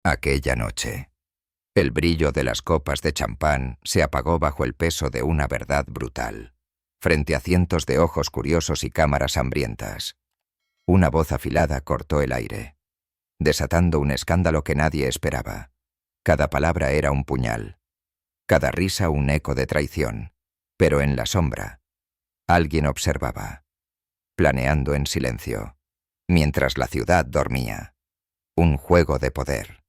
Aquella noche, el brillo de las copas de champán se apagó bajo el peso de una verdad brutal, frente a cientos de ojos curiosos y cámaras hambrientas. Una voz afilada cortó el aire, desatando un escándalo que nadie esperaba. Cada palabra era un puñal, cada risa un eco de traición, pero en la sombra, alguien observaba, planeando en silencio, mientras la ciudad dormía, un juego de poder.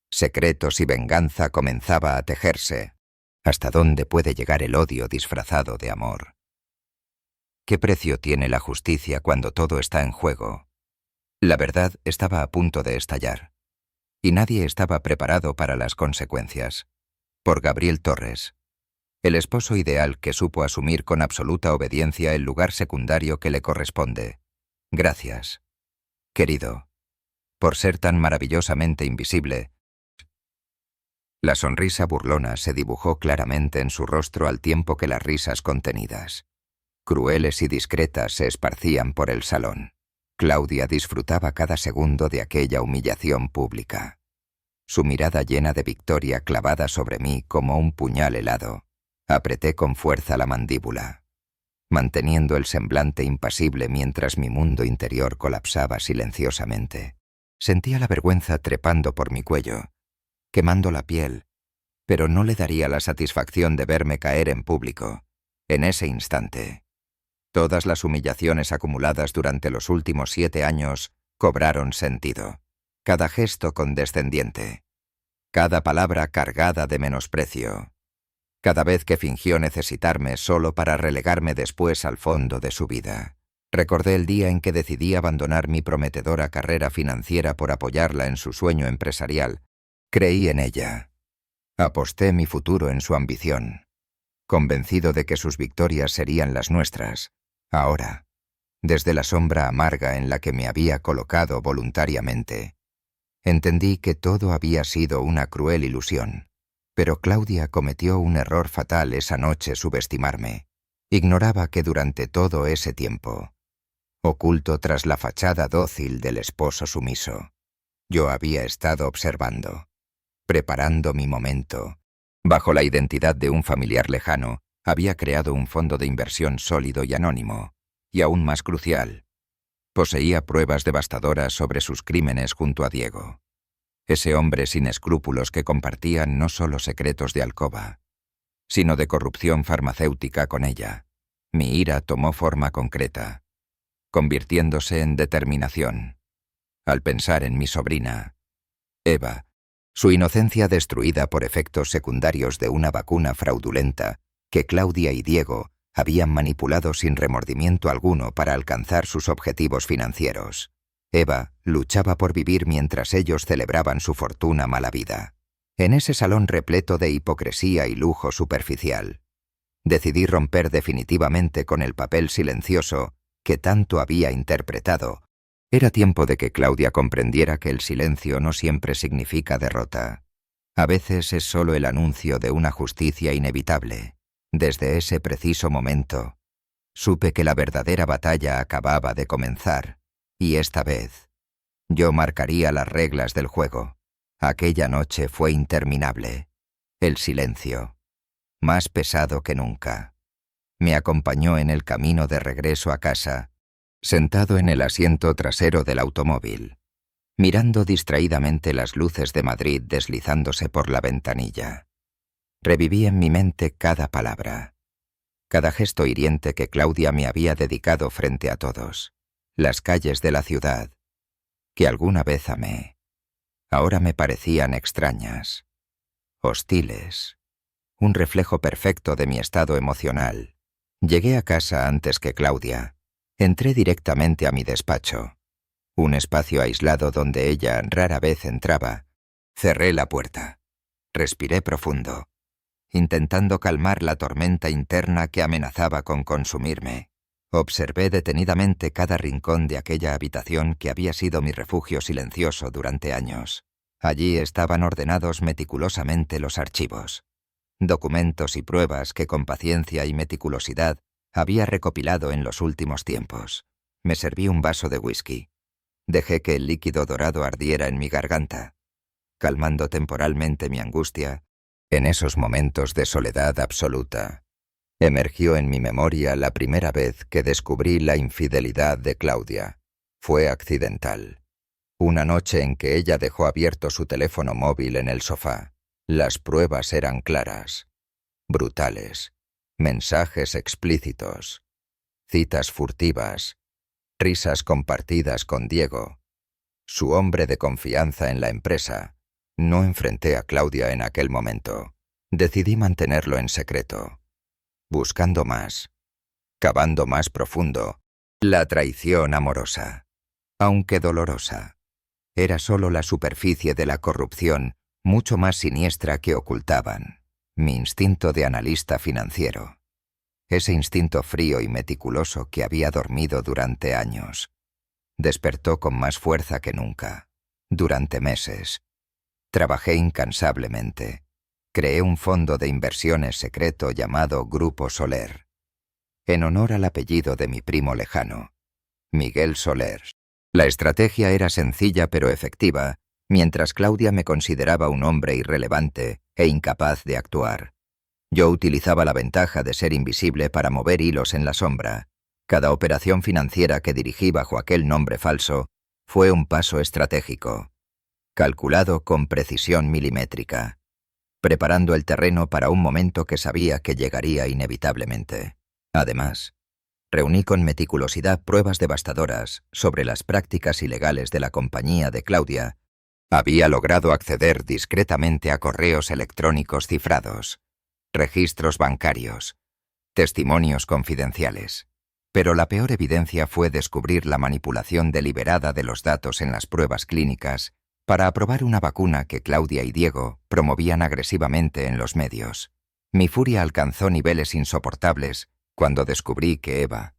Secretos y venganza comenzaba a tejerse. ¿Hasta dónde puede llegar el odio disfrazado de amor? ¿Qué precio tiene la justicia cuando todo está en juego? La verdad estaba a punto de estallar, y nadie estaba preparado para las consecuencias. Por Gabriel Torres, el esposo ideal que supo asumir con absoluta obediencia el lugar secundario que le corresponde. Gracias, querido, por ser tan maravillosamente invisible. La sonrisa burlona se dibujó claramente en su rostro al tiempo que las risas contenidas, crueles y discretas, se esparcían por el salón. Claudia disfrutaba cada segundo de aquella humillación pública. Su mirada llena de victoria clavada sobre mí como un puñal helado. Apreté con fuerza la mandíbula, manteniendo el semblante impasible mientras mi mundo interior colapsaba silenciosamente. Sentía la vergüenza trepando por mi cuello, quemando la piel, pero no le daría la satisfacción de verme caer en público. En ese instante, todas las humillaciones acumuladas durante los últimos 7 años cobraron sentido. Cada gesto condescendiente, cada palabra cargada de menosprecio, cada vez que fingió necesitarme solo para relegarme después al fondo de su vida. Recordé el día en que decidí abandonar mi prometedora carrera financiera por apoyarla en su sueño empresarial. Creí en ella. Aposté mi futuro en su ambición, convencido de que sus victorias serían las nuestras. Ahora, desde la sombra amarga en la que me había colocado voluntariamente, entendí que todo había sido una cruel ilusión. Pero Claudia cometió un error fatal esa noche: subestimarme. Ignoraba que durante todo ese tiempo, oculto tras la fachada dócil del esposo sumiso, yo había estado observando, preparando mi momento. Bajo la identidad de un familiar lejano, había creado un fondo de inversión sólido y anónimo, y aún más crucial, poseía pruebas devastadoras sobre sus crímenes junto a Diego. Ese hombre sin escrúpulos que compartía no solo secretos de alcoba, sino de corrupción farmacéutica con ella. Mi ira tomó forma concreta, convirtiéndose en determinación. Al pensar en mi sobrina, Eva, su inocencia destruida por efectos secundarios de una vacuna fraudulenta que Claudia y Diego habían manipulado sin remordimiento alguno para alcanzar sus objetivos financieros. Eva luchaba por vivir mientras ellos celebraban su fortuna mala vida. En ese salón repleto de hipocresía y lujo superficial, decidí romper definitivamente con el papel silencioso que tanto había interpretado. Era tiempo de que Claudia comprendiera que el silencio no siempre significa derrota. A veces es solo el anuncio de una justicia inevitable. Desde ese preciso momento, supe que la verdadera batalla acababa de comenzar. Y esta vez, yo marcaría las reglas del juego. Aquella noche fue interminable. El silencio, más pesado que nunca, me acompañó en el camino de regreso a casa, sentado en el asiento trasero del automóvil, mirando distraídamente las luces de Madrid deslizándose por la ventanilla. Reviví en mi mente cada palabra, cada gesto hiriente que Claudia me había dedicado frente a todos. Las calles de la ciudad, que alguna vez amé, ahora me parecían extrañas, hostiles, un reflejo perfecto de mi estado emocional. Llegué a casa antes que Claudia. Entré directamente a mi despacho, un espacio aislado donde ella rara vez entraba. Cerré la puerta. Respiré profundo, intentando calmar la tormenta interna que amenazaba con consumirme. Observé detenidamente cada rincón de aquella habitación que había sido mi refugio silencioso durante años. Allí estaban ordenados meticulosamente los archivos, documentos y pruebas que con paciencia y meticulosidad había recopilado en los últimos tiempos. Me serví un vaso de whisky. Dejé que el líquido dorado ardiera en mi garganta. calmando temporalmente mi angustia. En esos momentos de soledad absoluta, emergió en mi memoria la primera vez que descubrí la infidelidad de Claudia. Fue accidental. Una noche en que ella dejó abierto su teléfono móvil en el sofá. Las pruebas eran claras, brutales, mensajes explícitos, citas furtivas, risas compartidas con Diego, su hombre de confianza en la empresa. No enfrenté a Claudia en aquel momento. Decidí mantenerlo en secreto, buscando más, cavando más profundo. La traición amorosa, aunque dolorosa, era solo la superficie de la corrupción mucho más siniestra que ocultaban. Mi instinto de analista financiero, ese instinto frío y meticuloso que había dormido durante años, despertó con más fuerza que nunca. Durante meses, trabajé incansablemente. Creé un fondo de inversiones secreto llamado Grupo Soler, en honor al apellido de mi primo lejano, Miguel Soler. La estrategia era sencilla pero efectiva, mientras Claudia me consideraba un hombre irrelevante e incapaz de actuar. Yo utilizaba la ventaja de ser invisible para mover hilos en la sombra. Cada operación financiera que dirigí bajo aquel nombre falso fue un paso estratégico, calculado con precisión milimétrica, preparando el terreno para un momento que sabía que llegaría inevitablemente. Además, reuní con meticulosidad pruebas devastadoras sobre las prácticas ilegales de la compañía de Claudia. Había logrado acceder discretamente a correos electrónicos cifrados, registros bancarios, testimonios confidenciales. Pero la peor evidencia fue descubrir la manipulación deliberada de los datos en las pruebas clínicas para aprobar una vacuna que Claudia y Diego promovían agresivamente en los medios. Mi furia alcanzó niveles insoportables cuando descubrí que Eva,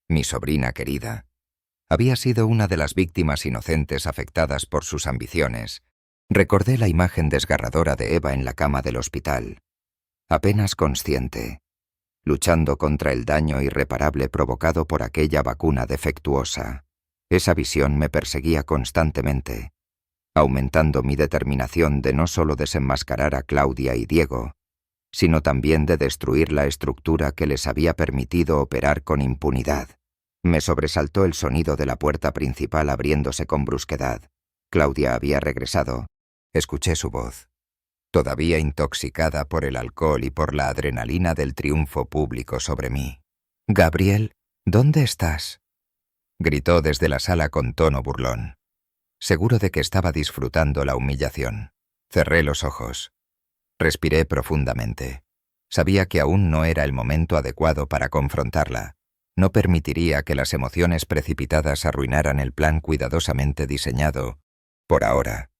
mi sobrina querida, había sido una de las víctimas inocentes afectadas por sus ambiciones. Recordé la imagen desgarradora de Eva en la cama del hospital, apenas consciente, luchando contra el daño irreparable provocado por aquella vacuna defectuosa. Esa visión me perseguía constantemente, aumentando mi determinación de no solo desenmascarar a Claudia y Diego, sino también de destruir la estructura que les había permitido operar con impunidad. Me sobresaltó el sonido de la puerta principal abriéndose con brusquedad. Claudia había regresado. Escuché su voz, todavía intoxicada por el alcohol y por la adrenalina del triunfo público sobre mí. «Gabriel, ¿dónde estás?», gritó desde la sala con tono burlón, seguro de que estaba disfrutando la humillación. Cerré los ojos. Respiré profundamente. Sabía que aún no era el momento adecuado para confrontarla. No permitiría que las emociones precipitadas arruinaran el plan cuidadosamente diseñado. Por ahora,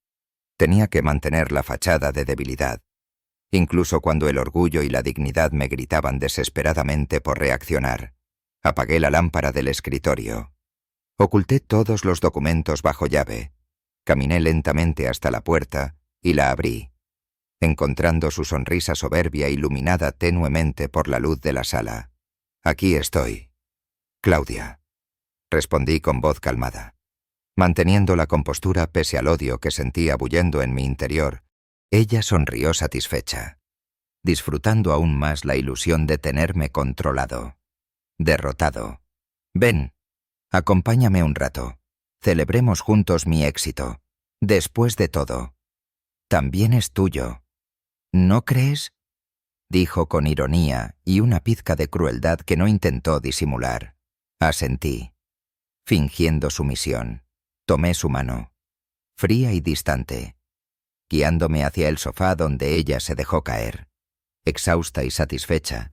tenía que mantener la fachada de debilidad, incluso cuando el orgullo y la dignidad me gritaban desesperadamente por reaccionar. Apagué la lámpara del escritorio. Oculté todos los documentos bajo llave. Caminé lentamente hasta la puerta y la abrí, encontrando su sonrisa soberbia iluminada tenuemente por la luz de la sala. «Aquí estoy, Claudia», respondí con voz calmada. Manteniendo la compostura pese al odio que sentía bullendo en mi interior, ella sonrió satisfecha, disfrutando aún más la ilusión de tenerme controlado, derrotado. «Ven, acompáñame un rato. Celebremos juntos mi éxito. Después de todo, también es tuyo. ¿No crees?», dijo con ironía y una pizca de crueldad que no intentó disimular. Asentí, fingiendo sumisión. Tomé su mano, fría y distante, guiándome hacia el sofá donde ella se dejó caer, exhausta y satisfecha,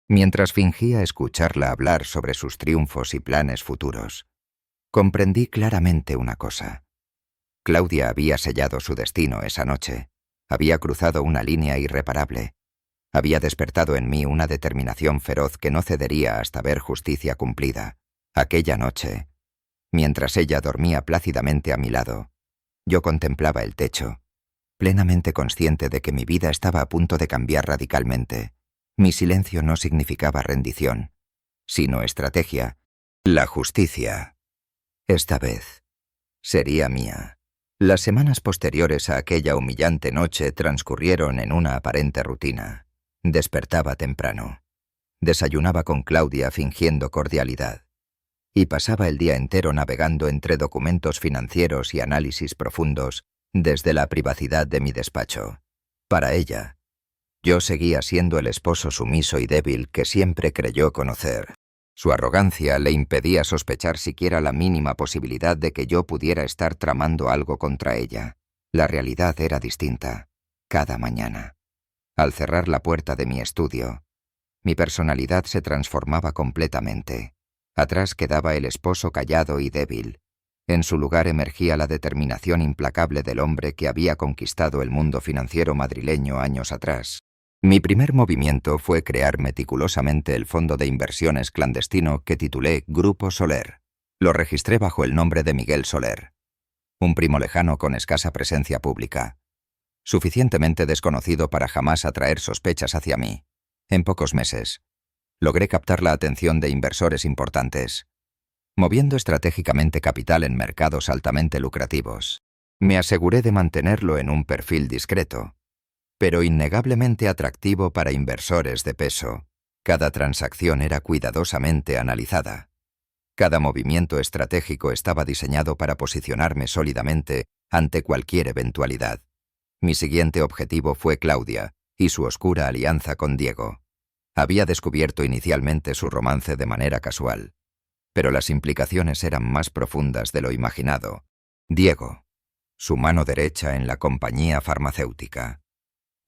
mientras fingía escucharla hablar sobre sus triunfos y planes futuros. Comprendí claramente una cosa. Claudia había sellado su destino esa noche, había cruzado una línea irreparable, había despertado en mí una determinación feroz que no cedería hasta ver justicia cumplida. Aquella noche, mientras ella dormía plácidamente a mi lado, yo contemplaba el techo, plenamente consciente de que mi vida estaba a punto de cambiar radicalmente. Mi silencio no significaba rendición, sino estrategia. La justicia, esta vez, sería mía. Las semanas posteriores a aquella humillante noche transcurrieron en una aparente rutina. Despertaba temprano. Desayunaba con Claudia fingiendo cordialidad. Y pasaba el día entero navegando entre documentos financieros y análisis profundos desde la privacidad de mi despacho. Para ella, yo seguía siendo el esposo sumiso y débil que siempre creyó conocer. Su arrogancia le impedía sospechar siquiera la mínima posibilidad de que yo pudiera estar tramando algo contra ella. La realidad era distinta, cada mañana. Al cerrar la puerta de mi estudio, mi personalidad se transformaba completamente. Atrás quedaba el esposo callado y débil. En su lugar emergía la determinación implacable del hombre que había conquistado el mundo financiero madrileño años atrás. Mi primer movimiento fue crear meticulosamente el fondo de inversiones clandestino que titulé Grupo Soler. Lo registré bajo el nombre de Miguel Soler, un primo lejano con escasa presencia pública, suficientemente desconocido para jamás atraer sospechas hacia mí. En pocos meses, logré captar la atención de inversores importantes, moviendo estratégicamente capital en mercados altamente lucrativos. Me aseguré de mantenerlo en un perfil discreto, pero innegablemente atractivo para inversores de peso. Cada transacción era cuidadosamente analizada. Cada movimiento estratégico estaba diseñado para posicionarme sólidamente ante cualquier eventualidad. Mi siguiente objetivo fue Claudia y su oscura alianza con Diego. Había descubierto inicialmente su romance de manera casual, pero las implicaciones eran más profundas de lo imaginado. Diego, su mano derecha en la compañía farmacéutica,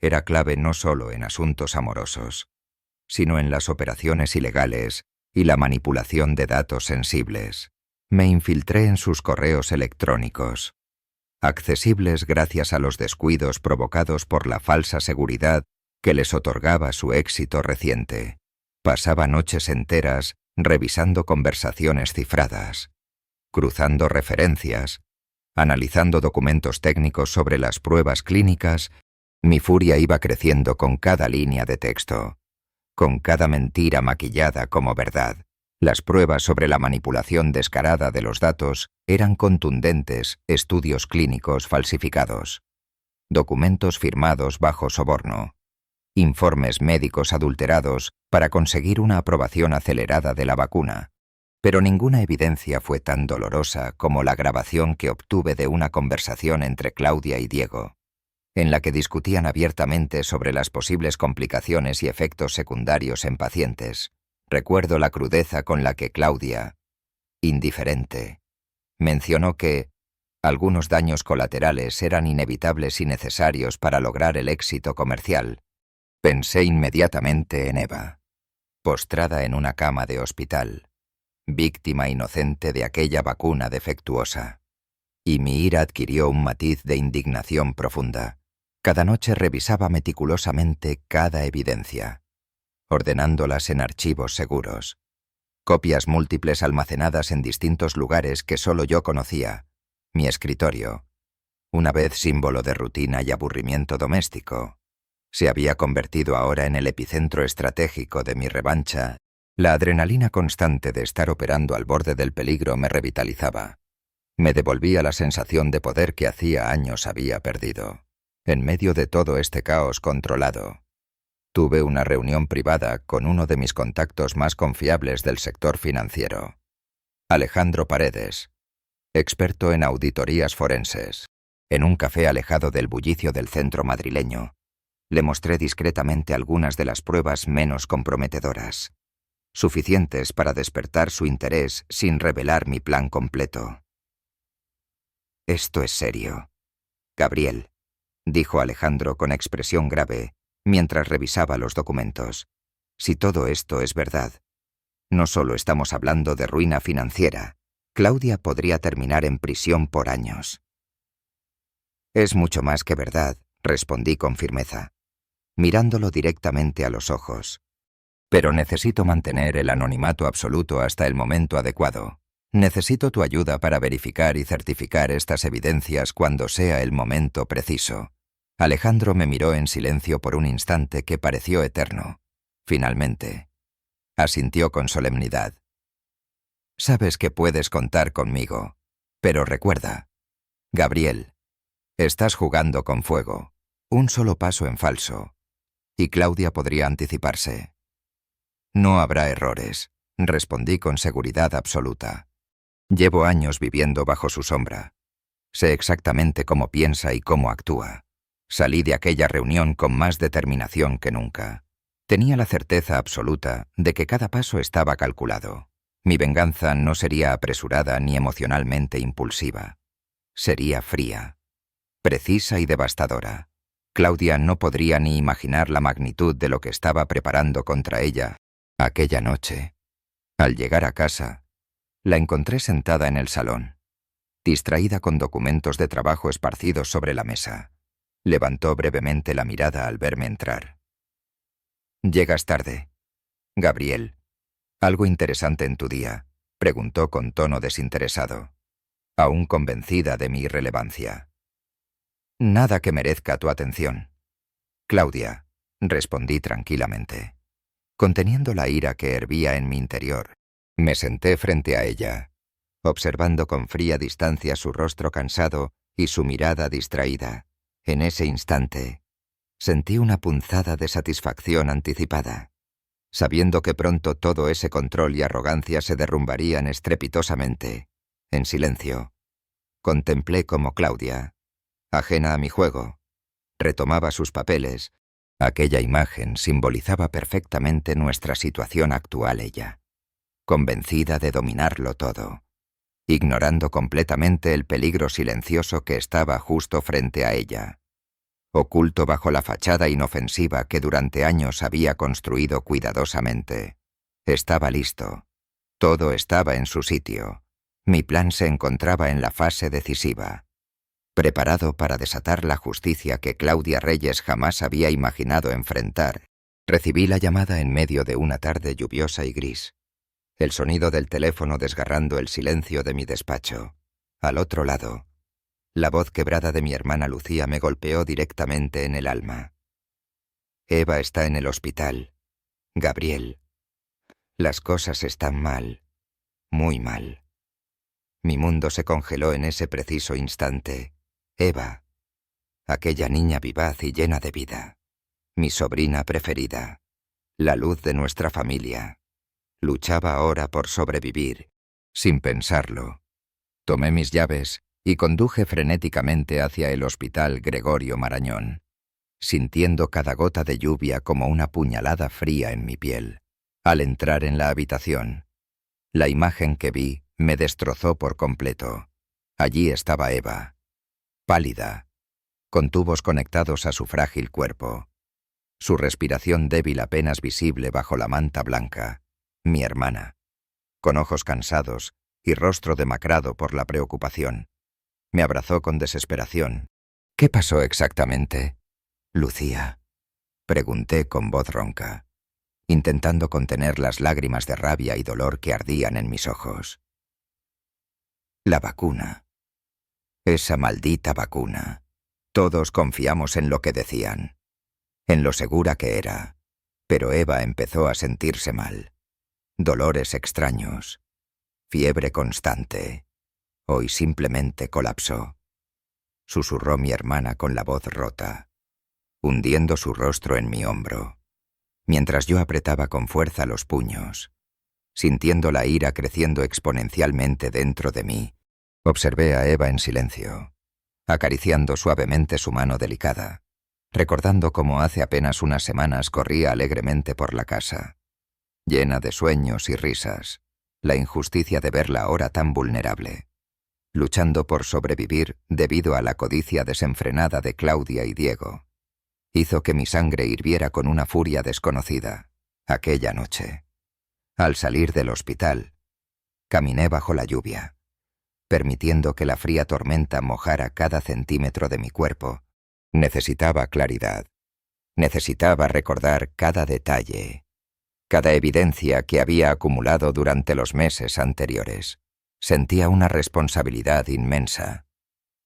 era clave no solo en asuntos amorosos, sino en las operaciones ilegales y la manipulación de datos sensibles. Me infiltré en sus correos electrónicos, accesibles gracias a los descuidos provocados por la falsa seguridad que les otorgaba su éxito reciente. Pasaba noches enteras revisando conversaciones cifradas, cruzando referencias, analizando documentos técnicos sobre las pruebas clínicas. Mi furia iba creciendo con cada línea de texto, con cada mentira maquillada como verdad. Las pruebas sobre la manipulación descarada de los datos eran contundentes: estudios clínicos falsificados, documentos firmados bajo soborno, informes médicos adulterados para conseguir una aprobación acelerada de la vacuna. Pero ninguna evidencia fue tan dolorosa como la grabación que obtuve de una conversación entre Claudia y Diego, en la que discutían abiertamente sobre las posibles complicaciones y efectos secundarios en pacientes. Recuerdo la crudeza con la que Claudia, indiferente, mencionó que algunos daños colaterales eran inevitables y necesarios para lograr el éxito comercial. Pensé inmediatamente en Eva, postrada en una cama de hospital, víctima inocente de aquella vacuna defectuosa. Y mi ira adquirió un matiz de indignación profunda. Cada noche revisaba meticulosamente cada evidencia, ordenándolas en archivos seguros, copias múltiples almacenadas en distintos lugares que solo yo conocía. Mi escritorio, una vez símbolo de rutina y aburrimiento doméstico, se había convertido ahora en el epicentro estratégico de mi revancha. La adrenalina constante de estar operando al borde del peligro me revitalizaba. Me devolvía la sensación de poder que hacía años había perdido. En medio de todo este caos controlado, tuve una reunión privada con uno de mis contactos más confiables del sector financiero, Alejandro Paredes, experto en auditorías forenses. En un café alejado del bullicio del centro madrileño, le mostré discretamente algunas de las pruebas menos comprometedoras, suficientes para despertar su interés sin revelar mi plan completo. «Esto es serio, Gabriel», dijo Alejandro con expresión grave mientras revisaba los documentos. «Si todo esto es verdad, no solo estamos hablando de ruina financiera, Claudia podría terminar en prisión por años». «Es mucho más que verdad», respondí con firmeza, mirándolo directamente a los ojos. «Pero necesito mantener el anonimato absoluto hasta el momento adecuado. Necesito tu ayuda para verificar y certificar estas evidencias cuando sea el momento preciso». Alejandro me miró en silencio por un instante que pareció eterno. Finalmente, asintió con solemnidad. «Sabes que puedes contar conmigo, pero recuerda, Gabriel, Estás jugando con fuego. Un solo paso en falso. Y Claudia podría anticiparse. No habrá errores, respondí con seguridad absoluta. Llevo años viviendo bajo su sombra. Sé exactamente cómo piensa y cómo actúa. Salí de aquella reunión con más determinación que nunca. Tenía la certeza absoluta de que cada paso estaba calculado. Mi venganza no sería apresurada ni emocionalmente impulsiva. Sería fría, precisa y devastadora. Claudia no podría ni imaginar la magnitud de lo que estaba preparando contra ella aquella noche. Al llegar a casa, la encontré sentada en el salón, distraída con documentos de trabajo esparcidos sobre la mesa. Levantó brevemente la mirada al verme entrar. «Llegas tarde. Gabriel, ¿algo interesante en tu día?», preguntó con tono desinteresado, aún convencida de mi irrelevancia. «Nada que merezca tu atención». «Claudia», respondí tranquilamente. Conteniendo la ira que hervía en mi interior, me senté frente a ella, observando con fría distancia su rostro cansado y su mirada distraída. En ese instante, sentí una punzada de satisfacción anticipada. Sabiendo que pronto todo ese control y arrogancia se derrumbarían estrepitosamente, en silencio, contemplé cómo Claudia, ajena a mi juego, retomaba sus papeles. Aquella imagen simbolizaba perfectamente nuestra situación actual ella, convencida de dominarlo todo, ignorando completamente el peligro silencioso que estaba justo frente a ella, oculto bajo la fachada inofensiva que durante años había construido cuidadosamente. Estaba listo. Todo estaba en su sitio. Mi plan se encontraba en la fase decisiva. Preparado para desatar la justicia que Claudia Reyes jamás había imaginado enfrentar, recibí la llamada en medio de una tarde lluviosa y gris. El sonido del teléfono desgarrando el silencio de mi despacho. Al otro lado, la voz quebrada de mi hermana Lucía me golpeó directamente en el alma. «Eva está en el hospital. Gabriel, las cosas están mal, muy mal». Mi mundo se congeló en ese preciso instante. Eva, aquella niña vivaz y llena de vida, mi sobrina preferida, la luz de nuestra familia, luchaba ahora por sobrevivir. Sin pensarlo, tomé mis llaves y conduje frenéticamente hacia el Hospital Gregorio Marañón, sintiendo cada gota de lluvia como una puñalada fría en mi piel. Al entrar en la habitación, la imagen que vi me destrozó por completo. Allí estaba Eva, pálida, con tubos conectados a su frágil cuerpo, su respiración débil apenas visible bajo la manta blanca. Mi hermana, con ojos cansados y rostro demacrado por la preocupación, me abrazó con desesperación. «¿Qué pasó exactamente, Lucía?», pregunté con voz ronca, intentando contener las lágrimas de rabia y dolor que ardían en mis ojos. «La vacuna. Esa maldita vacuna. Todos confiamos en lo que decían, en lo segura que era, pero Eva empezó a sentirse mal. Dolores extraños, fiebre constante. Hoy simplemente colapsó», susurró mi hermana con la voz rota, hundiendo su rostro en mi hombro, mientras yo apretaba con fuerza los puños. Sintiendo la ira creciendo exponencialmente dentro de mí, observé a Eva en silencio, acariciando suavemente su mano delicada, recordando cómo hace apenas unas semanas corría alegremente por la casa, llena de sueños y risas, la injusticia de verla ahora tan vulnerable, luchando por sobrevivir debido a la codicia desenfrenada de Claudia y Diego. Hizo que mi sangre hirviera con una furia desconocida aquella noche. Al salir del hospital, caminé bajo la lluvia, permitiendo que la fría tormenta mojara cada centímetro de mi cuerpo. Necesitaba claridad. Necesitaba recordar cada detalle, cada evidencia que había acumulado durante los meses anteriores. Sentía una responsabilidad inmensa,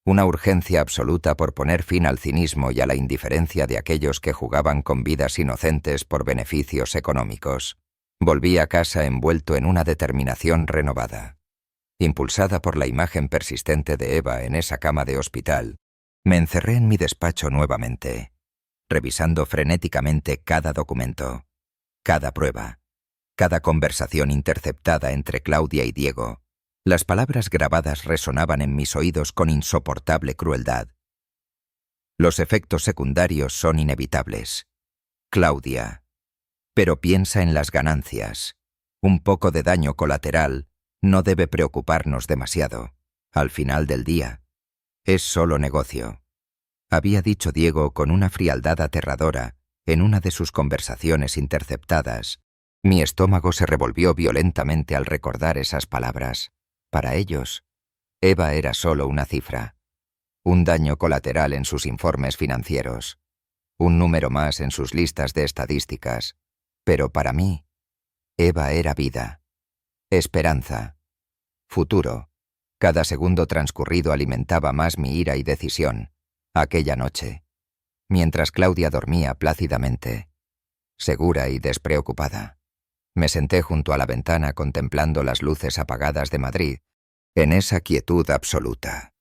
una urgencia absoluta por poner fin al cinismo y a la indiferencia de aquellos que jugaban con vidas inocentes por beneficios económicos. Volví a casa envuelto en una determinación renovada. Impulsada por la imagen persistente de Eva en esa cama de hospital, Me encerré en mi despacho nuevamente, revisando frenéticamente cada documento, cada prueba, cada conversación interceptada entre Claudia y Diego. Las palabras grabadas resonaban en mis oídos con insoportable crueldad. Los efectos secundarios son inevitables. Claudia. Pero piensa en las ganancias. Un poco de daño colateral no debe preocuparnos demasiado. Al final del día, es solo negocio. Había dicho Diego con una frialdad aterradora en una de sus conversaciones interceptadas. Mi estómago se revolvió violentamente al recordar esas palabras. Para ellos, Eva era solo una cifra, un daño colateral en sus informes financieros, un número más en sus listas de estadísticas. Pero para mí, Eva era vida, esperanza, futuro. Cada segundo transcurrido alimentaba más mi ira y decisión. Aquella noche, mientras Claudia dormía plácidamente, segura y despreocupada, me senté junto a la ventana contemplando las luces apagadas de Madrid. En esa quietud absoluta,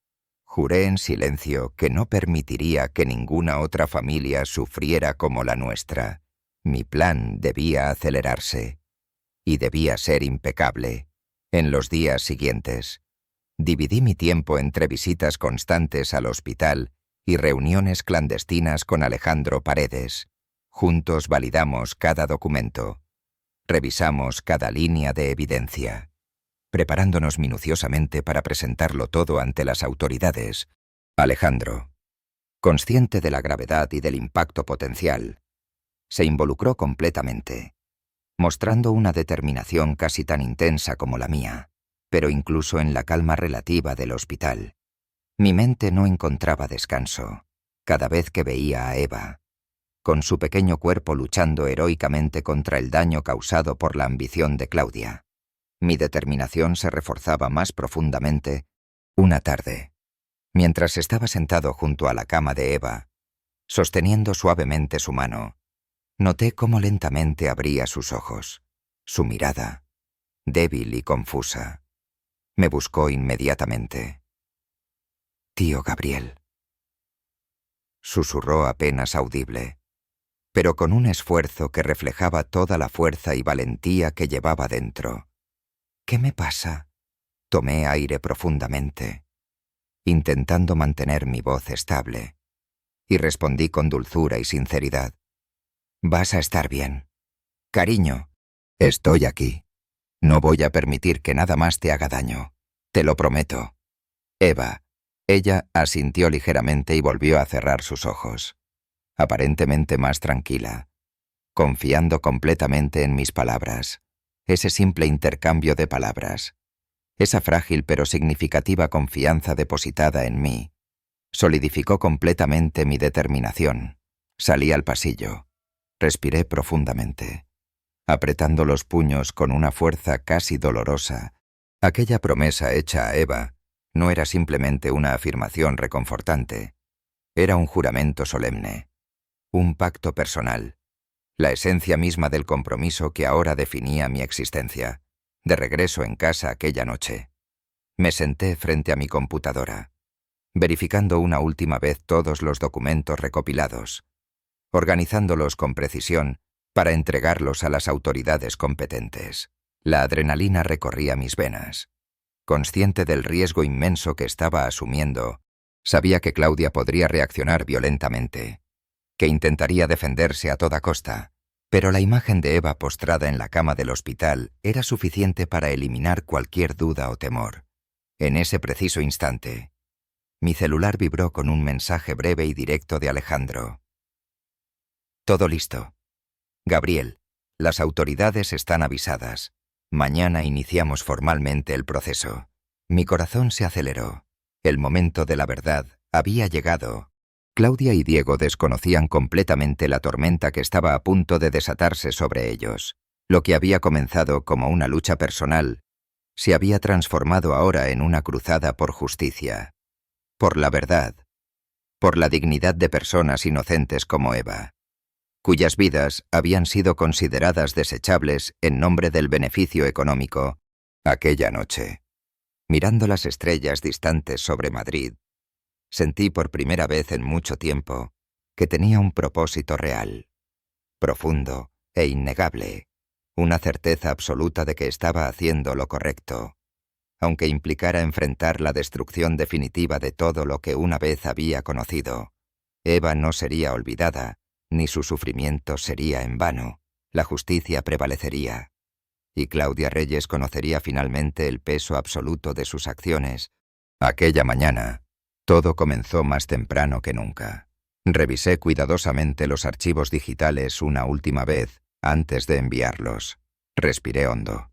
juré en silencio que no permitiría que ninguna otra familia sufriera como la nuestra. Mi plan debía acelerarse, y debía ser impecable. En los días siguientes, dividí mi tiempo entre visitas constantes al hospital y reuniones clandestinas con Alejandro Paredes. Juntos validamos cada documento, revisamos cada línea de evidencia, preparándonos minuciosamente para presentarlo todo ante las autoridades. Alejandro, consciente de la gravedad y del impacto potencial, se involucró completamente, mostrando una determinación casi tan intensa como la mía, pero incluso en la calma relativa del hospital. Mi mente no encontraba descanso cada vez que veía a Eva, con su pequeño cuerpo luchando heroicamente contra el daño causado por la ambición de Claudia. Mi determinación se reforzaba más profundamente una tarde, mientras estaba sentado junto a la cama de Eva, sosteniendo suavemente su mano. Noté cómo lentamente abría sus ojos, su mirada, débil y confusa. Me buscó inmediatamente. «Tío Gabriel», susurró apenas audible, pero con un esfuerzo que reflejaba toda la fuerza y valentía que llevaba dentro. «¿Qué me pasa?» Tomé aire profundamente, intentando mantener mi voz estable, y respondí con dulzura y sinceridad. «Vas a estar bien. Cariño, estoy aquí. No voy a permitir que nada más te haga daño. Te lo prometo. Eva». Ella asintió ligeramente y volvió a cerrar sus ojos, aparentemente más tranquila, confiando completamente en mis palabras. Ese simple intercambio de palabras, esa frágil pero significativa confianza depositada en mí, solidificó completamente mi determinación. Salí al pasillo. Respiré profundamente, apretando los puños con una fuerza casi dolorosa. Aquella promesa hecha a Eva no era simplemente una afirmación reconfortante, era un juramento solemne, un pacto personal, la esencia misma del compromiso que ahora definía mi existencia. De regreso en casa aquella noche, me senté frente a mi computadora, verificando una última vez todos los documentos recopilados, organizándolos con precisión para entregarlos a las autoridades competentes. La adrenalina recorría mis venas. Consciente del riesgo inmenso que estaba asumiendo, sabía que Claudia podría reaccionar violentamente, que intentaría defenderse a toda costa, pero la imagen de Eva postrada en la cama del hospital era suficiente para eliminar cualquier duda o temor. En ese preciso instante, mi celular vibró con un mensaje breve y directo de Alejandro. «Todo listo. Gabriel, las autoridades están avisadas. Mañana iniciamos formalmente el proceso». Mi corazón se aceleró. El momento de la verdad había llegado. Claudia y Diego desconocían completamente la tormenta que estaba a punto de desatarse sobre ellos. Lo que había comenzado como una lucha personal se había transformado ahora en una cruzada por justicia, por la verdad, por la dignidad de personas inocentes como Eva, cuyas vidas habían sido consideradas desechables en nombre del beneficio económico. Aquella noche, mirando las estrellas distantes sobre Madrid, Sentí por primera vez en mucho tiempo que tenía un propósito real, profundo e innegable, una certeza absoluta de que estaba haciendo lo correcto, aunque implicara enfrentar la destrucción definitiva de todo lo que una vez había conocido. Eva no sería olvidada, ni su sufrimiento sería en vano. La justicia prevalecería, y Claudia Reyes conocería finalmente el peso absoluto de sus acciones. Aquella mañana, todo comenzó más temprano que nunca. Revisé cuidadosamente los archivos digitales una última vez antes de enviarlos. Respiré hondo.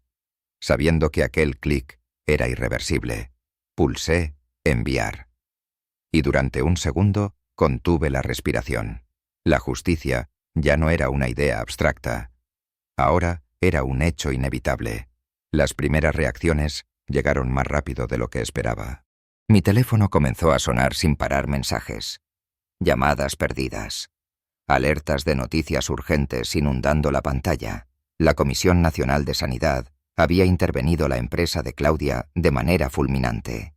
Sabiendo que aquel clic era irreversible, pulsé enviar. Y durante un segundo contuve la respiración. La justicia ya no era una idea abstracta. Ahora era un hecho inevitable. Las primeras reacciones llegaron más rápido de lo que esperaba. Mi teléfono comenzó a sonar sin parar mensajes. Llamadas perdidas. Alertas de noticias urgentes inundando la pantalla. La Comisión Nacional de Sanidad había intervenido la empresa de Claudia de manera fulminante,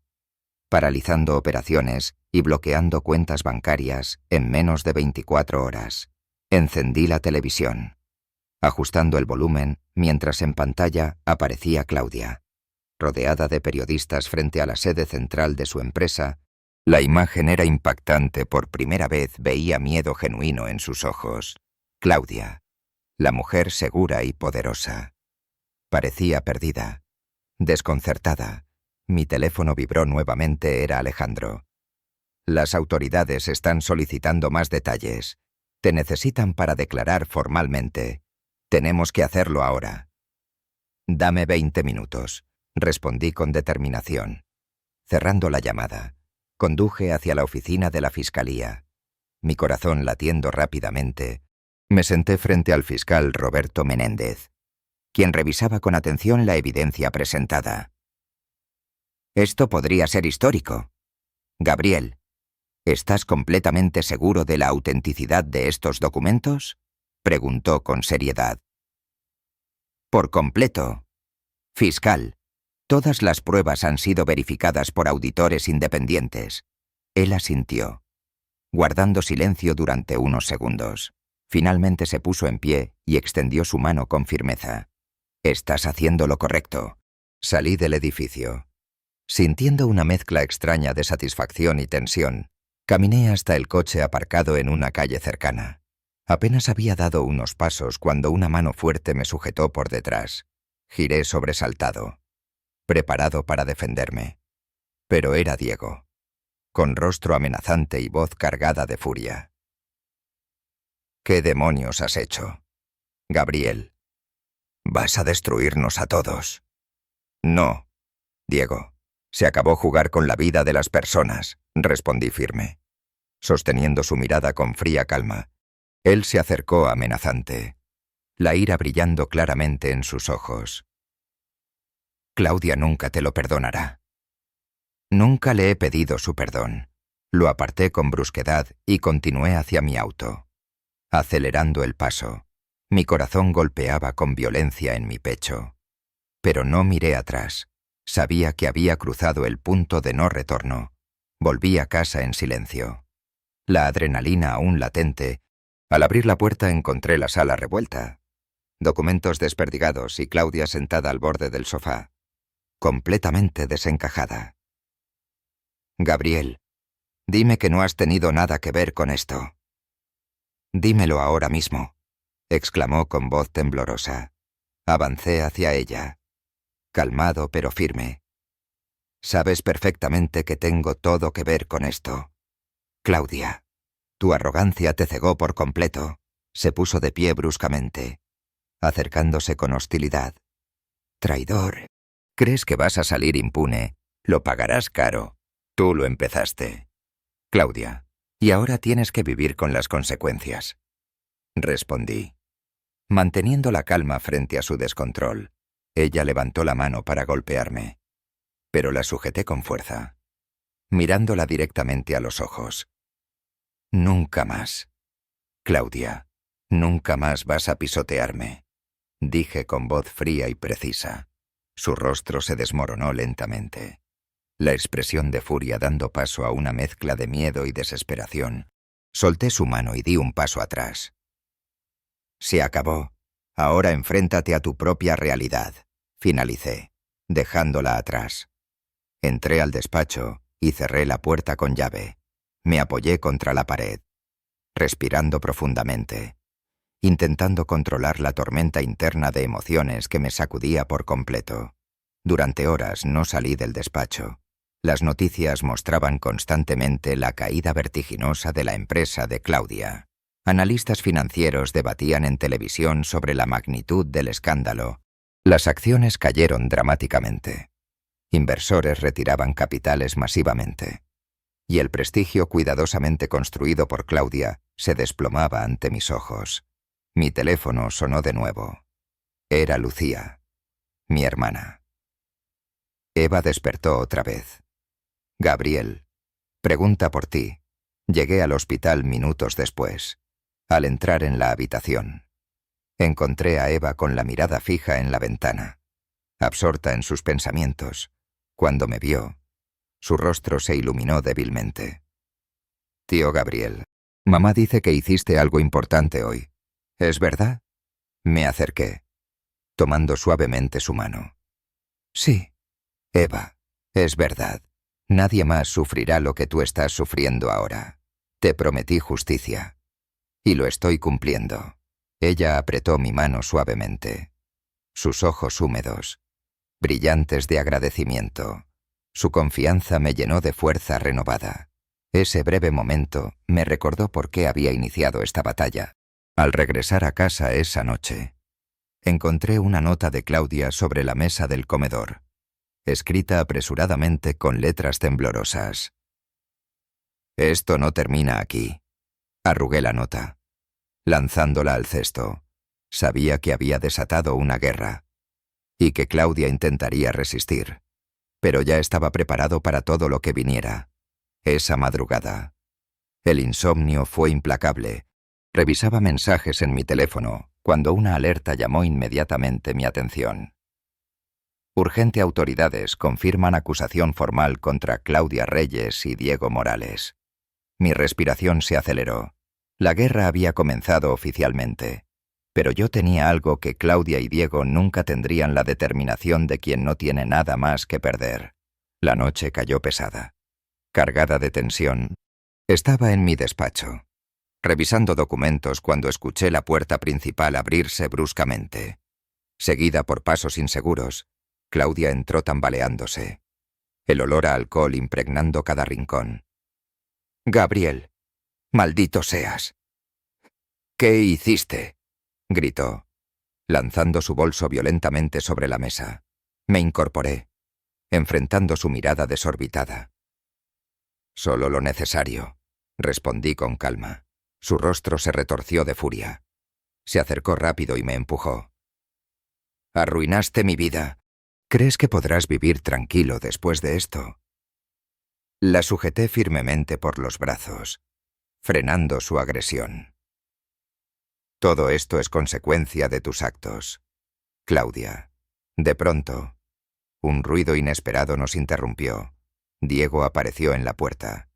paralizando operaciones y bloqueando cuentas bancarias en menos de 24 horas. Encendí la televisión, ajustando el volumen mientras en pantalla aparecía Claudia. Rodeada de periodistas frente a la sede central de su empresa, la imagen era impactante. Por primera vez veía miedo genuino en sus ojos. Claudia, la mujer segura y poderosa. Parecía perdida, desconcertada. Mi teléfono vibró nuevamente. Era Alejandro. Las autoridades están solicitando más detalles. Te necesitan para declarar formalmente. Tenemos que hacerlo ahora. Dame 20 minutos, respondí con determinación. Cerrando la llamada, conduje hacia la oficina de la Fiscalía. Mi corazón latiendo rápidamente, me senté frente al fiscal Roberto Menéndez, quien revisaba con atención la evidencia presentada. Esto podría ser histórico. Gabriel, ¿estás completamente seguro de la autenticidad de estos documentos?, preguntó con seriedad. Por completo. Fiscal, todas las pruebas han sido verificadas por auditores independientes. Él asintió, guardando silencio durante unos segundos. Finalmente se puso en pie y extendió su mano con firmeza. Estás haciendo lo correcto. Salí del edificio. Sintiendo una mezcla extraña de satisfacción y tensión, caminé hasta el coche aparcado en una calle cercana. Apenas había dado unos pasos cuando una mano fuerte me sujetó por detrás. Giré sobresaltado, preparado para defenderme. Pero era Diego, con rostro amenazante y voz cargada de furia. ¿Qué demonios has hecho? Gabriel, ¿vas a destruirnos a todos? No, Diego. Se acabó jugar con la vida de las personas, respondí firme. Sosteniendo su mirada con fría calma, él se acercó amenazante, la ira brillando claramente en sus ojos. Claudia nunca te lo perdonará. Nunca le he pedido su perdón. Lo aparté con brusquedad y continué hacia mi auto. Acelerando el paso, mi corazón golpeaba con violencia en mi pecho. Pero no miré atrás. Sabía que había cruzado el punto de no retorno. Volví a casa en silencio. La adrenalina aún latente. Al abrir la puerta encontré la sala revuelta. Documentos desperdigados y Claudia sentada al borde del sofá, completamente desencajada. Gabriel, dime que no has tenido nada que ver con esto. Dímelo ahora mismo, exclamó con voz temblorosa. Avancé hacia ella, calmado pero firme. Sabes perfectamente que tengo todo que ver con esto. Claudia, tu arrogancia te cegó por completo. Se puso de pie bruscamente, acercándose con hostilidad. Traidor. ¿Crees que vas a salir impune? Lo pagarás caro. Tú lo empezaste. Claudia, y ahora tienes que vivir con las consecuencias. Respondí, manteniendo la calma frente a su descontrol. Ella levantó la mano para golpearme, pero la sujeté con fuerza, mirándola directamente a los ojos. Nunca más. Claudia, nunca más vas a pisotearme, dije con voz fría y precisa. Su rostro se desmoronó lentamente. la expresión de furia dando paso a una mezcla de miedo y desesperación. Solté su mano y di un paso atrás. Se acabó. Ahora enfréntate a tu propia realidad, finalicé, dejándola atrás. Entré al despacho y cerré la puerta con llave. Me apoyé contra la pared, respirando profundamente, intentando controlar la tormenta interna de emociones que me sacudía por completo. Durante horas no salí del despacho. Las noticias mostraban constantemente la caída vertiginosa de la empresa de Claudia. Analistas financieros debatían en televisión sobre la magnitud del escándalo. Las acciones cayeron dramáticamente. Inversores retiraban capitales masivamente. Y el prestigio cuidadosamente construido por Claudia se desplomaba ante mis ojos. Mi teléfono sonó de nuevo. Era Lucía, mi hermana. Eva despertó otra vez. Gabriel, pregunta por ti. Llegué al hospital minutos después. Al entrar en la habitación, encontré a Eva con la mirada fija en la ventana, absorta en sus pensamientos. Cuando me vio, su rostro se iluminó débilmente. Tío Gabriel, mamá dice que hiciste algo importante hoy. ¿Es verdad? Me acerqué, tomando suavemente su mano. Sí, Eva, es verdad. Nadie más sufrirá lo que tú estás sufriendo ahora. Te prometí justicia. Y lo estoy cumpliendo. Ella apretó mi mano suavemente. Sus ojos húmedos, brillantes de agradecimiento. Su confianza me llenó de fuerza renovada. Ese breve momento me recordó por qué había iniciado esta batalla. Al regresar a casa esa noche, encontré una nota de Claudia sobre la mesa del comedor, escrita apresuradamente con letras temblorosas. Esto no termina aquí. Arrugué la nota, lanzándola al cesto. Sabía que había desatado una guerra y que Claudia intentaría resistir, pero ya estaba preparado para todo lo que viniera. Esa madrugada, el insomnio fue implacable. Revisaba mensajes en mi teléfono cuando una alerta llamó inmediatamente mi atención. Urgente, autoridades confirman acusación formal contra Claudia Reyes y Diego Morales. Mi respiración se aceleró. La guerra había comenzado oficialmente, pero yo tenía algo que Claudia y Diego nunca tendrían: la determinación de quien no tiene nada más que perder. La noche cayó pesada, cargada de tensión. Estaba en mi despacho, revisando documentos, cuando escuché la puerta principal abrirse bruscamente. Seguida por pasos inseguros, Claudia entró tambaleándose, el olor a alcohol impregnando cada rincón. «Gabriel, maldito seas». «¿Qué hiciste?», gritó, lanzando su bolso violentamente sobre la mesa. Me incorporé, enfrentando su mirada desorbitada. «Solo lo necesario», respondí con calma. Su rostro se retorció de furia. Se acercó rápido y me empujó. «Arruinaste mi vida. ¿Crees que podrás vivir tranquilo después de esto?». La sujeté firmemente por los brazos, frenando su agresión. «Todo esto es consecuencia de tus actos, Claudia». De pronto, un ruido inesperado nos interrumpió. Diego apareció en la puerta,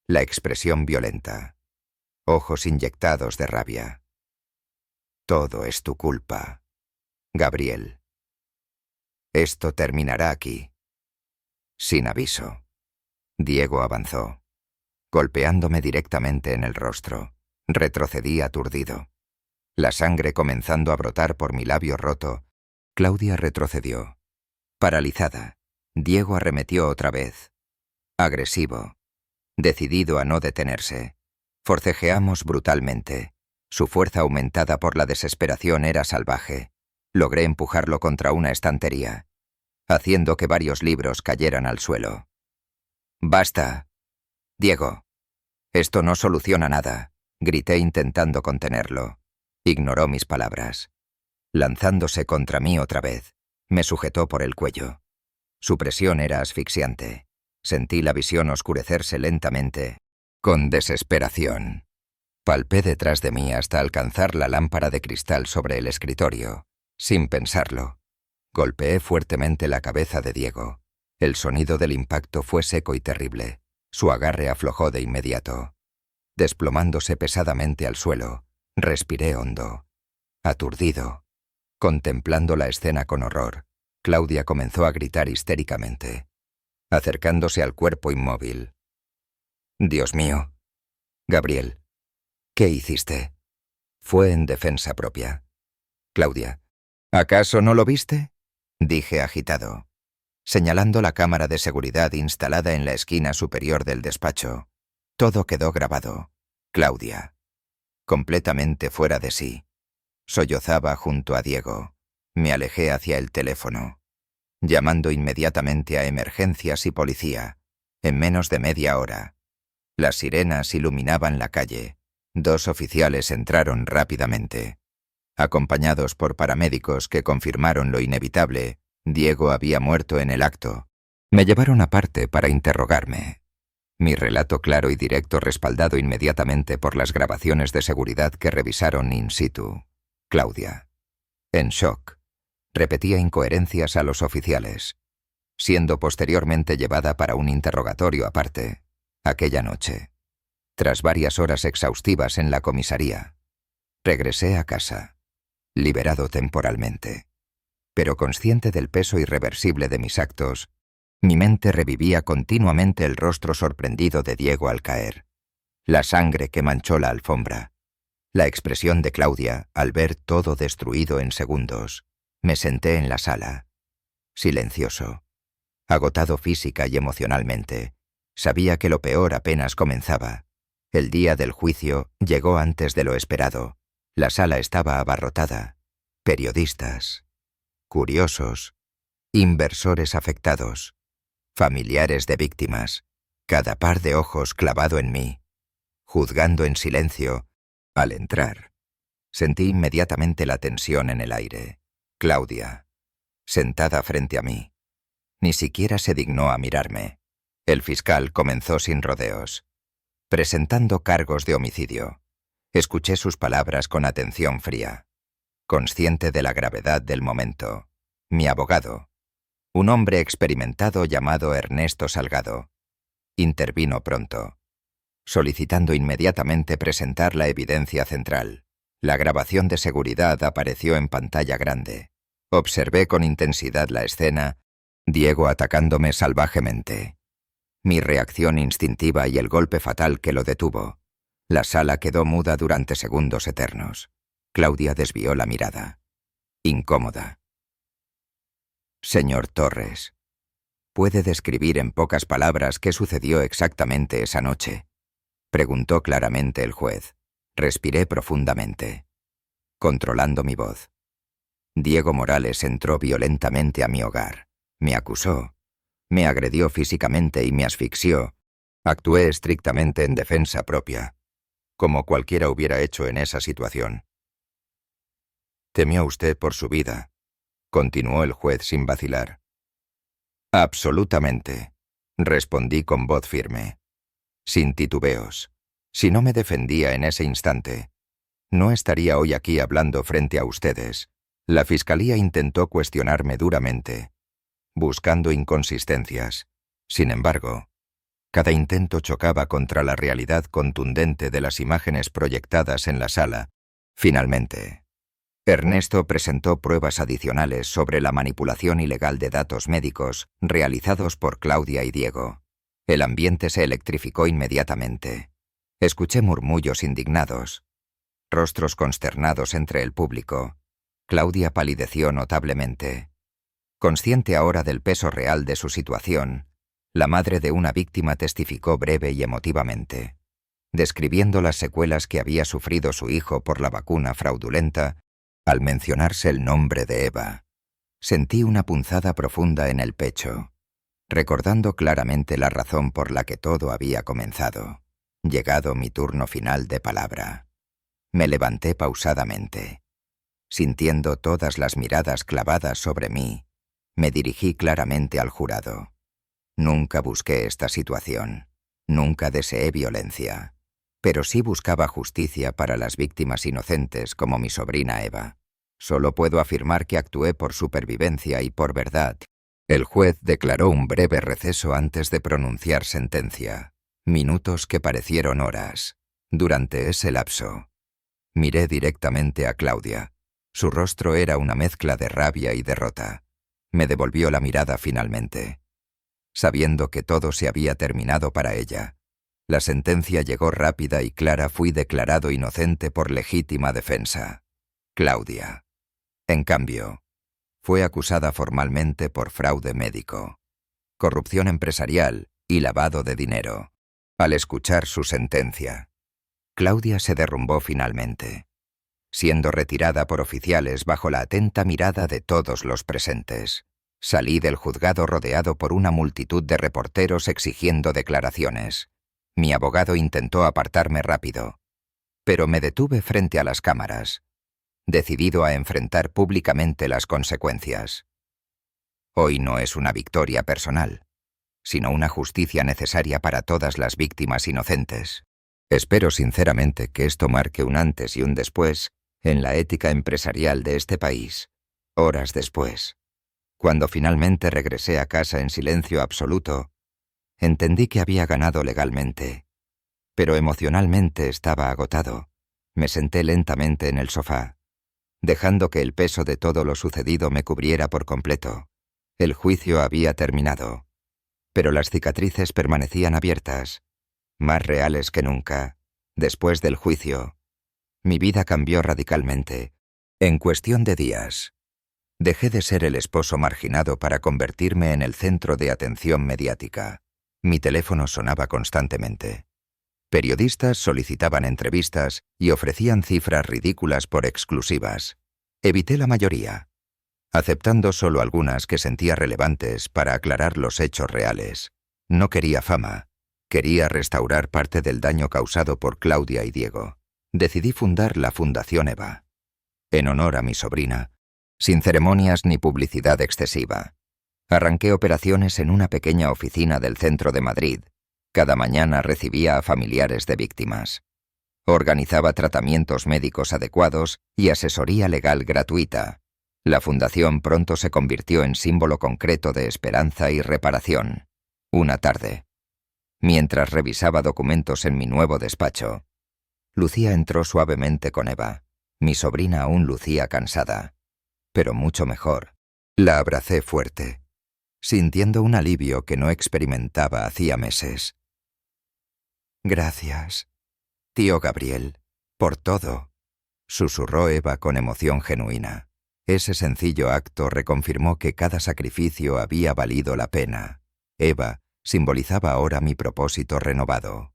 la expresión violenta, ojos inyectados de rabia. «Todo es tu culpa, Gabriel. Esto terminará aquí». Sin aviso, Diego avanzó, golpeándome directamente en el rostro. Retrocedí aturdido, la sangre comenzando a brotar por mi labio roto. Claudia retrocedió. Paralizada, Diego arremetió otra vez, agresivo, decidido a no detenerse. Forcejeamos brutalmente. Su fuerza, aumentada por la desesperación, era salvaje. Logré empujarlo contra una estantería, haciendo que varios libros cayeran al suelo. «Basta, Diego. Esto no soluciona nada», grité intentando contenerlo. Ignoró mis palabras. Lanzándose contra mí otra vez, me sujetó por el cuello. Su presión era asfixiante. Sentí la visión oscurecerse lentamente, con desesperación. Palpé detrás de mí hasta alcanzar la lámpara de cristal sobre el escritorio. Sin pensarlo, golpeé fuertemente la cabeza de Diego, El sonido del impacto fue seco y terrible. Su agarre aflojó de inmediato. Desplomándose pesadamente al suelo, respiré hondo. Aturdido, contemplando la escena con horror, Claudia comenzó a gritar histéricamente, acercándose al cuerpo inmóvil. «Dios mío. Gabriel, ¿qué hiciste?» Fue en defensa propia. «Claudia, ¿acaso no lo viste?», dije agitado, señalando la cámara de seguridad instalada en la esquina superior del despacho. Todo quedó grabado. Claudia, completamente fuera de sí. Sollozaba junto a Diego. Me alejé hacia el teléfono, llamando inmediatamente a emergencias y policía. En menos de media hora. Las sirenas iluminaban la calle. 2 oficiales entraron rápidamente. Acompañados por paramédicos que confirmaron lo inevitable, Diego había muerto en el acto. Me llevaron aparte para interrogarme. Mi relato claro y directo respaldado inmediatamente por las grabaciones de seguridad que revisaron in situ. Claudia, en shock, repetía incoherencias a los oficiales, siendo posteriormente llevada para un interrogatorio aparte, aquella noche. Tras varias horas exhaustivas en la comisaría, regresé a casa, liberado temporalmente, pero consciente del peso irreversible de mis actos. Mi mente revivía continuamente el rostro sorprendido de Diego al caer, la sangre que manchó la alfombra, la expresión de Claudia al ver todo destruido en segundos. Me senté en la sala, silencioso, agotado física y emocionalmente. Sabía que lo peor apenas comenzaba. El día del juicio llegó antes de lo esperado. La sala estaba abarrotada. Periodistas, curiosos, inversores afectados, familiares de víctimas, cada par de ojos clavado en mí, juzgando en silencio. Al entrar, sentí inmediatamente la tensión en el aire. Claudia, sentada frente a mí, ni siquiera se dignó a mirarme. El fiscal comenzó sin rodeos, presentando cargos de homicidio. Escuché sus palabras con atención fría, consciente de la gravedad del momento. Mi abogado, un hombre experimentado llamado Ernesto Salgado, intervino pronto, solicitando inmediatamente presentar la evidencia central. La grabación de seguridad apareció en pantalla grande. Observé con intensidad la escena, Diego atacándome salvajemente. Mi reacción instintiva y el golpe fatal que lo detuvo. La sala quedó muda durante segundos eternos. Claudia desvió la mirada, incómoda. «Señor Torres, ¿puede describir en pocas palabras qué sucedió exactamente esa noche?», preguntó claramente el juez. Respiré profundamente, controlando mi voz. Diego Morales entró violentamente a mi hogar. Me acusó, me agredió físicamente y me asfixió. Actué estrictamente en defensa propia, como cualquiera hubiera hecho en esa situación. «Temió usted por su vida», continuó el juez sin vacilar. «Absolutamente», respondí con voz firme, sin titubeos. Si no me defendía en ese instante, no estaría hoy aquí hablando frente a ustedes. La fiscalía intentó cuestionarme duramente, buscando inconsistencias. Sin embargo, cada intento chocaba contra la realidad contundente de las imágenes proyectadas en la sala. Finalmente, Ernesto presentó pruebas adicionales sobre la manipulación ilegal de datos médicos realizados por Claudia y Diego. El ambiente se electrificó inmediatamente. Escuché murmullos indignados, rostros consternados entre el público. Claudia palideció notablemente. Consciente ahora del peso real de su situación, la madre de una víctima testificó breve y emotivamente, describiendo las secuelas que había sufrido su hijo por la vacuna fraudulenta. Al mencionarse el nombre de Eva, sentí una punzada profunda en el pecho, recordando claramente la razón por la que todo había comenzado. Llegado mi turno final de palabra, me levanté pausadamente. Sintiendo todas las miradas clavadas sobre mí, me dirigí claramente al jurado. Nunca busqué esta situación, nunca deseé violencia, pero sí buscaba justicia para las víctimas inocentes como mi sobrina Eva. Solo puedo afirmar que actué por supervivencia y por verdad. El juez declaró un breve receso antes de pronunciar sentencia. Minutos que parecieron horas. Durante ese lapso, miré directamente a Claudia. Su rostro era una mezcla de rabia y derrota. Me devolvió la mirada finalmente. Sabiendo que todo se había terminado para ella, la sentencia llegó rápida y clara. Fui declarado inocente por legítima defensa. Claudia, en cambio, fue acusada formalmente por fraude médico, corrupción empresarial y lavado de dinero. Al escuchar su sentencia, Claudia se derrumbó finalmente, siendo retirada por oficiales bajo la atenta mirada de todos los presentes. Salí del juzgado rodeado por una multitud de reporteros exigiendo declaraciones. Mi abogado intentó apartarme rápido, pero me detuve frente a las cámaras, decidido a enfrentar públicamente las consecuencias. Hoy no es una victoria personal, sino una justicia necesaria para todas las víctimas inocentes. Espero sinceramente que esto marque un antes y un después en la ética empresarial de este país. Horas después, cuando finalmente regresé a casa en silencio absoluto, entendí que había ganado legalmente, pero emocionalmente estaba agotado. Me senté lentamente en el sofá, dejando que el peso de todo lo sucedido me cubriera por completo. El juicio había terminado, pero las cicatrices permanecían abiertas, más reales que nunca. Después del juicio, mi vida cambió radicalmente. En cuestión de días, dejé de ser el esposo marginado para convertirme en el centro de atención mediática. Mi teléfono sonaba constantemente. Periodistas solicitaban entrevistas y ofrecían cifras ridículas por exclusivas. Evité la mayoría, aceptando solo algunas que sentía relevantes para aclarar los hechos reales. No quería fama, quería restaurar parte del daño causado por Claudia y Diego. Decidí fundar la Fundación Eva, en honor a mi sobrina, sin ceremonias ni publicidad excesiva. Arranqué operaciones en una pequeña oficina del centro de Madrid. Cada mañana recibía a familiares de víctimas. Organizaba tratamientos médicos adecuados y asesoría legal gratuita. La fundación pronto se convirtió en símbolo concreto de esperanza y reparación. Una tarde, mientras revisaba documentos en mi nuevo despacho, Lucía entró suavemente con Eva. Mi sobrina aún lucía cansada, pero mucho mejor. La abracé fuerte, sintiendo un alivio que no experimentaba hacía meses. «Gracias, tío Gabriel, por todo», susurró Eva con emoción genuina. Ese sencillo acto reconfirmó que cada sacrificio había valido la pena. Eva simbolizaba ahora mi propósito renovado,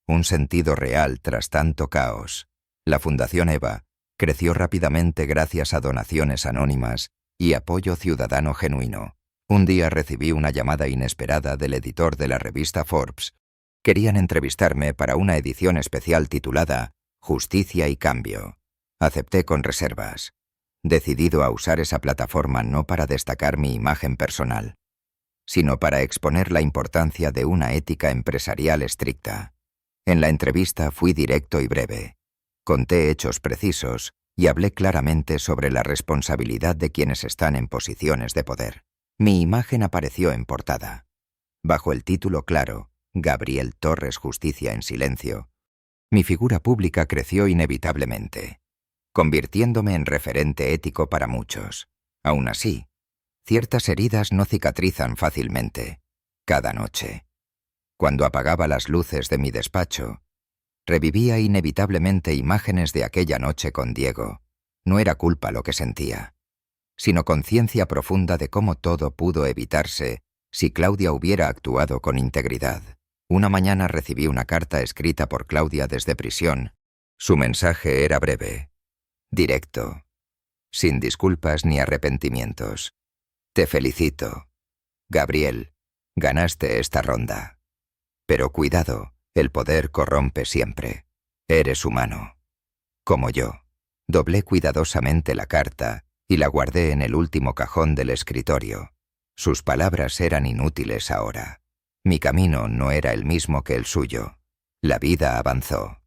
un sentido real tras tanto caos. La Fundación Eva creció rápidamente gracias a donaciones anónimas y apoyo ciudadano genuino. Un día recibí una llamada inesperada del editor de la revista Forbes. Querían entrevistarme para una edición especial titulada Justicia y Cambio. Acepté con reservas, decidido a usar esa plataforma no para destacar mi imagen personal, sino para exponer la importancia de una ética empresarial estricta. En la entrevista fui directo y breve. Conté hechos precisos y hablé claramente sobre la responsabilidad de quienes están en posiciones de poder. Mi imagen apareció en portada, bajo el título claro, Gabriel Torres Justicia en Silencio. Mi figura pública creció inevitablemente, convirtiéndome en referente ético para muchos. Aún así, ciertas heridas no cicatrizan fácilmente. Cada noche, cuando apagaba las luces de mi despacho, revivía inevitablemente imágenes de aquella noche con Diego. No era culpa lo que sentía, sino conciencia profunda de cómo todo pudo evitarse si Claudia hubiera actuado con integridad. Una mañana recibí una carta escrita por Claudia desde prisión. Su mensaje era breve, directo, sin disculpas ni arrepentimientos. «Te felicito, Gabriel, ganaste esta ronda. Pero cuidado, el poder corrompe siempre. Eres humano, como yo». Doblé cuidadosamente la carta y la guardé en el último cajón del escritorio. Sus palabras eran inútiles ahora. Mi camino no era el mismo que el suyo. La vida avanzó.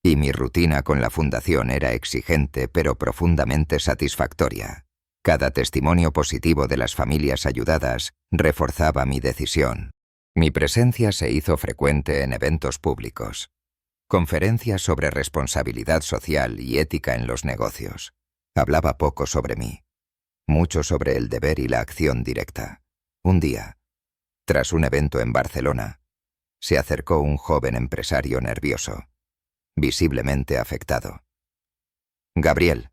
Y mi rutina con la fundación era exigente pero profundamente satisfactoria. Cada testimonio positivo de las familias ayudadas reforzaba mi decisión. Mi presencia se hizo frecuente en eventos públicos. Conferencias sobre responsabilidad social y ética en los negocios. Hablaba poco sobre mí. Mucho sobre el deber y la acción directa. Un día, tras un evento en Barcelona, se acercó un joven empresario nervioso, visiblemente afectado. Gabriel,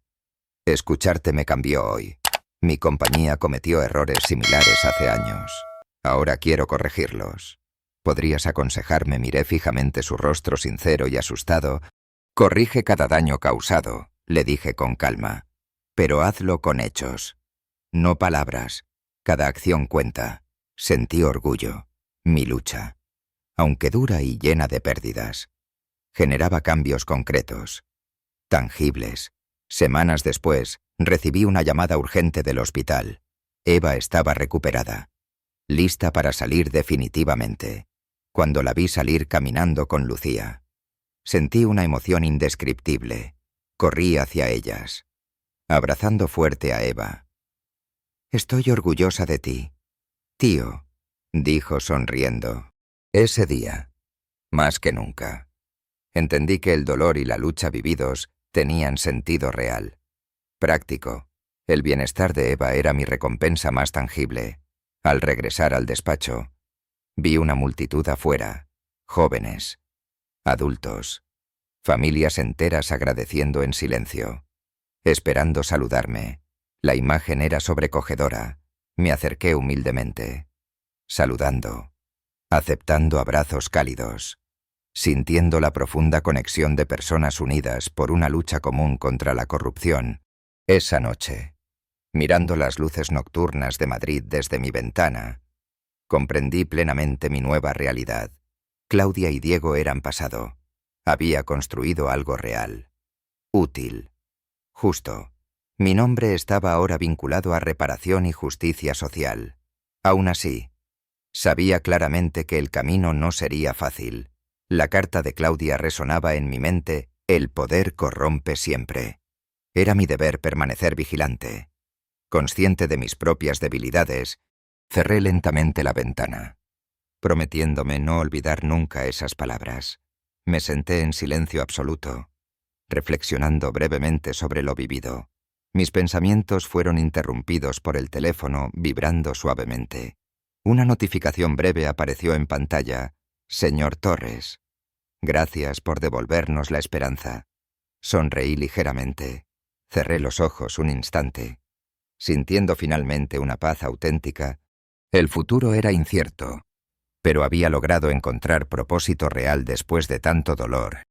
escucharte me cambió hoy. Mi compañía cometió errores similares hace años. Ahora quiero corregirlos. ¿Podrías aconsejarme? Miré fijamente su rostro sincero y asustado. Corrige cada daño causado, le dije con calma. Pero hazlo con hechos. No palabras. Cada acción cuenta. Sentí orgullo. Mi lucha, aunque dura y llena de pérdidas, generaba cambios concretos, tangibles. Semanas después, recibí una llamada urgente del hospital. Eva estaba recuperada, lista para salir definitivamente. Cuando la vi salir caminando con Lucía, sentí una emoción indescriptible. Corrí hacia ellas, abrazando fuerte a Eva. «Estoy orgullosa de ti, tío», dijo sonriendo. Ese día, más que nunca, entendí que el dolor y la lucha vividos tenían sentido real, práctico. El bienestar de Eva era mi recompensa más tangible. Al regresar al despacho, vi una multitud afuera, jóvenes, adultos, familias enteras agradeciendo en silencio, esperando saludarme. La imagen era sobrecogedora. Me acerqué humildemente, saludando, aceptando abrazos cálidos, sintiendo la profunda conexión de personas unidas por una lucha común contra la corrupción. Esa noche, mirando las luces nocturnas de Madrid desde mi ventana, comprendí plenamente mi nueva realidad. Claudia y Diego eran pasado. Había construido algo real, útil, justo. Mi nombre estaba ahora vinculado a reparación y justicia social. Aún así, sabía claramente que el camino no sería fácil. La carta de Claudia resonaba en mi mente: el poder corrompe siempre. Era mi deber permanecer vigilante. Consciente de mis propias debilidades, cerré lentamente la ventana, prometiéndome no olvidar nunca esas palabras. Me senté en silencio absoluto, reflexionando brevemente sobre lo vivido. Mis pensamientos fueron interrumpidos por el teléfono vibrando suavemente. Una notificación breve apareció en pantalla. «Señor Torres, gracias por devolvernos la esperanza». Sonreí ligeramente. Cerré los ojos un instante, sintiendo finalmente una paz auténtica. El futuro era incierto, pero había logrado encontrar propósito real después de tanto dolor